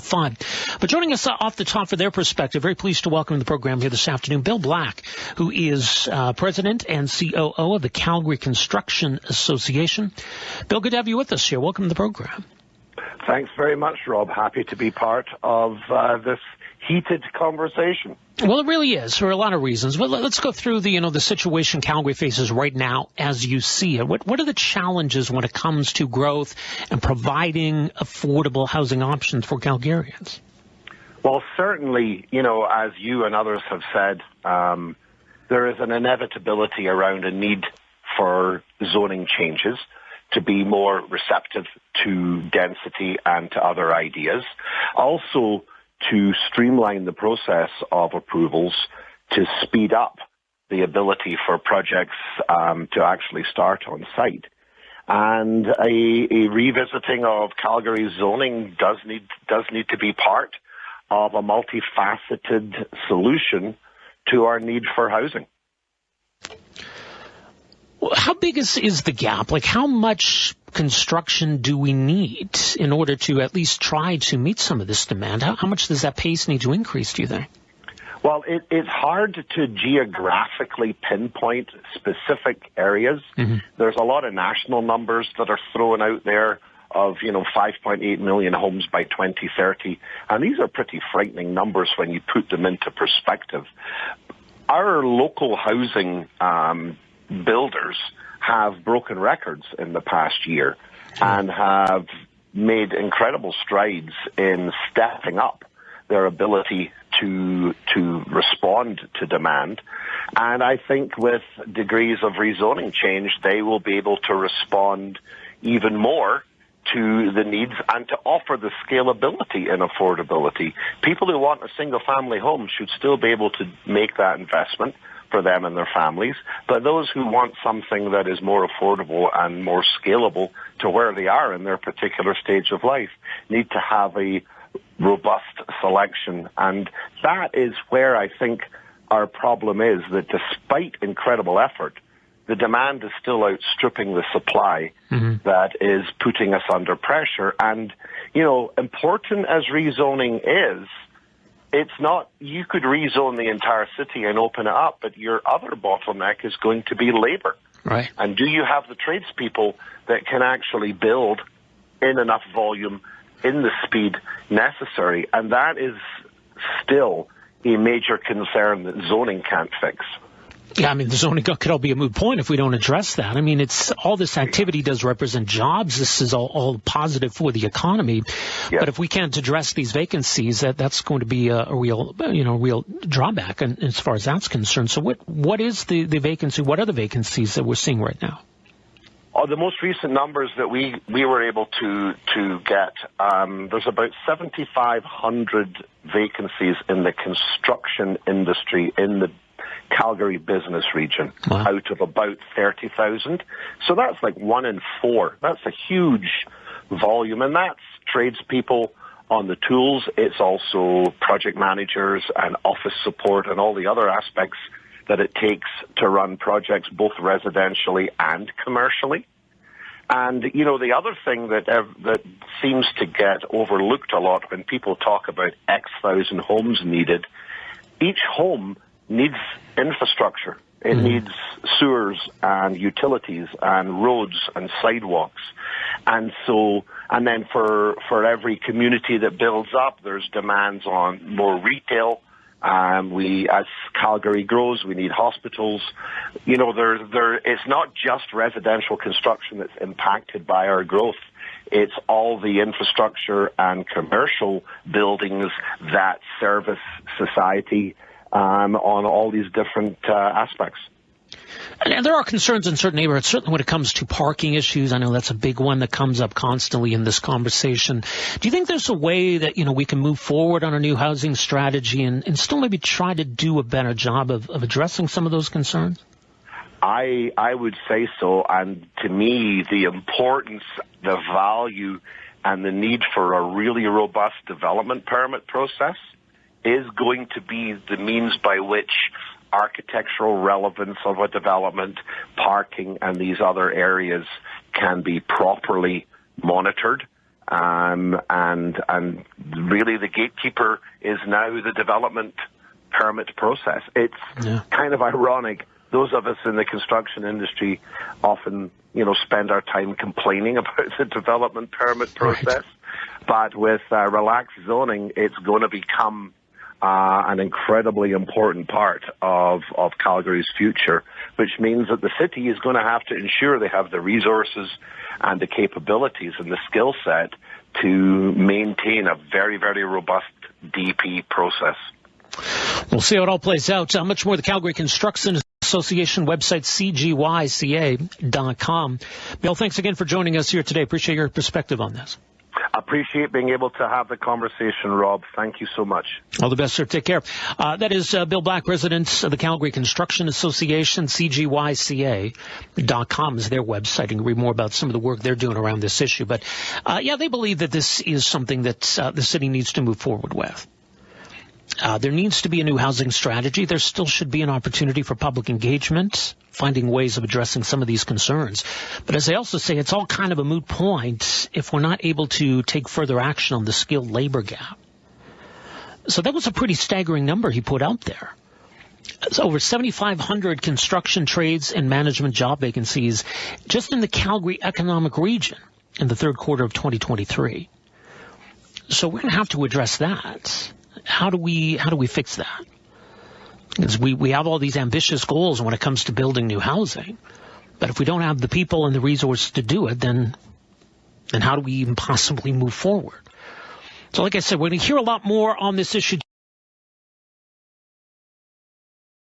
fun. But joining us off the top for their perspective, very pleased to welcome to the program here this afternoon, Bill Black, who is President and COO of the Calgary Construction Association. Bill, good to have you with us here. Welcome to the program. Thanks very much, Rob. Happy to be part of this heated conversation. Well, it really is for a lot of reasons. Well, let's go through the situation Calgary faces right now as you see it. What are the challenges when it comes to growth and providing affordable housing options for Calgarians? Well, certainly, as you and others have said, there is an inevitability around a need for zoning changes to be more receptive to density and to other ideas. Also, to streamline the process of approvals, to speed up the ability for projects to actually start on site. And a revisiting of Calgary's zoning does need to be part of a multifaceted solution to our need for housing. How big is the gap? Like, how much construction do we need in order to at least try to meet some of this demand? How much does that pace need to increase, do you think? Well, it's hard to geographically pinpoint specific areas. Mm-hmm. There's a lot of national numbers that are thrown out there of, 5.8 million homes by 2030. And these are pretty frightening numbers when you put them into perspective. Our local housing builders have broken records in the past year and have made incredible strides in stepping up their ability to respond to demand. And I think with degrees of rezoning change, they will be able to respond even more to the needs and to offer the scalability and affordability. People who want a single-family home should still be able to make that investment for them and their families, but those who want something that is more affordable and more scalable to where they are in their particular stage of life need to have a robust selection. And that is where I think our problem is, that despite incredible effort, the demand is still outstripping the supply. Mm-hmm. That is putting us under pressure. And, important as rezoning is, it's not, you could rezone the entire city and open it up, but your other bottleneck is going to be labor. Right. And do you have the tradespeople that can actually build in enough volume, in the speed necessary? And that is still a major concern that zoning can't fix. Yeah, the zoning could all be a moot point if we don't address that. It's all this activity does represent jobs. This is all positive for the economy. Yes. But if we can't address these vacancies, that's going to be a real drawback as far as that's concerned. So what is the vacancy? What are the vacancies that we're seeing right now? The most recent numbers that we were able to get, there's about 7,500 vacancies in the construction industry in the Calgary business region. Wow. Out of about 30,000. So that's like 1 in 4. That's a huge volume, and that's tradespeople on the tools. It's also project managers and office support and all the other aspects that it takes to run projects both residentially and commercially. And, the other thing that seems to get overlooked a lot when people talk about X thousand homes needed, each home needs infrastructure. It needs sewers and utilities and roads and sidewalks. And then for every community that builds up, there's demands on more retail. As Calgary grows, we need hospitals. It's not just residential construction that's impacted by our growth. It's all the infrastructure and commercial buildings that service society on all these different aspects. And there are concerns in certain neighborhoods, certainly when it comes to parking issues. I know that's a big one that comes up constantly in this conversation. Do you think there's a way that, we can move forward on a new housing strategy and still maybe try to do a better job of addressing some of those concerns? I would say so. And to me, the importance, the value, and the need for a really robust development permit process is going to be the means by which architectural relevance of a development, parking, and these other areas can be properly monitored and really the gatekeeper is now the development permit process. It's kind of ironic. Those of us in the construction industry often, spend our time complaining about the development permit process. Right. But with relaxed zoning, it's going to become an incredibly important part of Calgary's future, which means that the city is going to have to ensure they have the resources and the capabilities and the skill set to maintain a very, very robust DP process. We'll see how it all plays out. Much more the Calgary Construction Association website, cgyca.com. Bill, thanks again for joining us here today. Appreciate your perspective on this. Appreciate being able to have the conversation, Rob. Thank you so much. All the best, sir. Take care. That is Bill Black, president of the Calgary Construction Association. cgyca.com is their website. You can read more about some of the work they're doing around this issue. But, they believe that this is something that the city needs to move forward with. There needs to be a new housing strategy. There still should be an opportunity for public engagement, finding ways of addressing some of these concerns. But as I also say, it's all kind of a moot point if we're not able to take further action on the skilled labor gap. So that was a pretty staggering number he put out there. It's over 7,500 construction, trades, and management job vacancies just in the Calgary economic region in the third quarter of 2023. So we're going to have to address that. How do we fix that? Because we have all these ambitious goals when it comes to building new housing. But if we don't have the people and the resources to do it, then how do we even possibly move forward? So like I said, we're going to hear a lot more on this issue